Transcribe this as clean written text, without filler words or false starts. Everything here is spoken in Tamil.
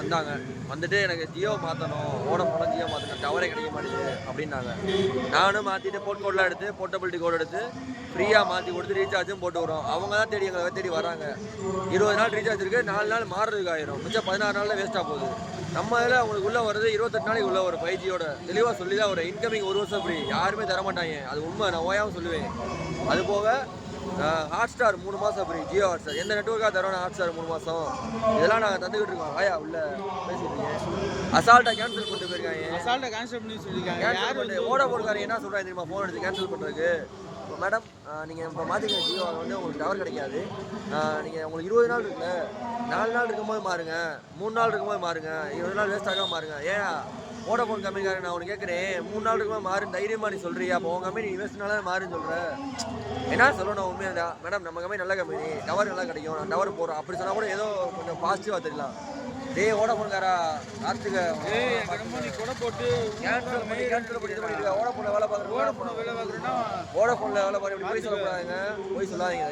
வந்தாங்க. வந்துட்டு எனக்கு ஜியோ மாற்றணும், வோடஃபோன்லாம் ஜியோ மாற்றணும், டவரே கிடைக்க மாட்டேங்குது அப்படின்னாங்க. நானும் மாற்றிட்டு போர்ட் கோடெலாம் எடுத்து போர்ட்டபிலிட்டி கோட் எடுத்து ஃப்ரீயாக மாற்றி கொடுத்து ரீசார்ஜும் போட்டு வரோம். அவங்க தான் தேடி எங்களை தேடி வராங்க. 20 நாள் ரீசார்ஜ் இருக்குது, 4 நாள் மாறுறதுக்கு ஆயிரும், மிச்சம் 16 நாளில் வேஸ்ட்டாக போகுது. நம்ம இதில் அவங்களுக்கு உள்ளே வருது 28 நாளைக்கு உள்ள ஒரு 5Gயோட தெளிவாக சொல்லி தான் ஒரு இன்கமிங் 1 வருஷம் ஃப்ரீ, யாருமே தர மாட்டாங்க. அது உண்மை, நான் ஓயாமல் சொல்லுவேன். அது போக ஹாட்ஸ்டார் 3 மாதம் ஃப்ரீ, ஜியோ ஹாட்ஸ்டார். எந்த நெட்ஒர்க்காக தரோம் ஹாட்ஸ்டார் 3 மாதம், இதெல்லாம் நாங்கள் தந்துக்கிட்டு இருக்கோம். ஆயா உள்ள பேசிட்டு அசால்ட்டாக கேன்சல் பண்ணிட்டு போயிருக்காங்க. அசால்ட்டாக கேன்சல் பண்ணி சொல்லியிருக்காங்க. கேன்சல் பண்ணி வோடஃபோன்காரங்க என்ன சொல்கிறாங்க தெரியுமா, ஃபோன் எடுத்து கேன்சல் பண்ணுறதுக்கு. மேடம் நீங்கள் இப்போ மாற்றிக்க ஜியோ வந்து உங்களுக்கு டவர் கிடைக்காது, நீங்கள் உங்களுக்கு 20 நாள் இருக்குல்ல, 4 நாள் இருக்கும்போது மாறுங்க, 3 நாள் இருக்கும்போது மாறுங்க, 20 நாள் வேஸ்ட் ஆகாமல் மாறுங்க. ஏன் வோடஃபோன் கம்பெனிக்காரன் நான் உனக்கு கேட்குறேன், 3 நாள் இருக்கும்போது மாறுன்னு தைரியமாக நீ சொல்கிறியா? அப்போ உங்கள் கம்பெனி இன்வெஸ்ட்னால மாறுன்னு சொல்கிறேன். என்ன சொல்லணும் உண்மையாக தான் மேடம், நம்ம கம்பெனி நல்ல கம்பெனி, டவர் நல்லா கிடைக்கும், நான் டவர் போடுறோம் அப்படி சொன்னால் கூட ஏதோ கொஞ்சம் பாசிட்டிவாக தெரியலாம். வோடஃபோன்காரா லாஸ்ட்டுக்கு நீ கூட போட்டு கேன்சல் பண்ணி இது பண்ணிட்டு வோடஃபோனில் வேலை பார்க்குறேன், வோடஃபோனில் வேலை பார்க்குறேன்னா வோடஃபோனில் வேலை பார்க்குறேன், போய் சொல்லக்கூடாதுங்க, போய் சொல்லாதீங்க.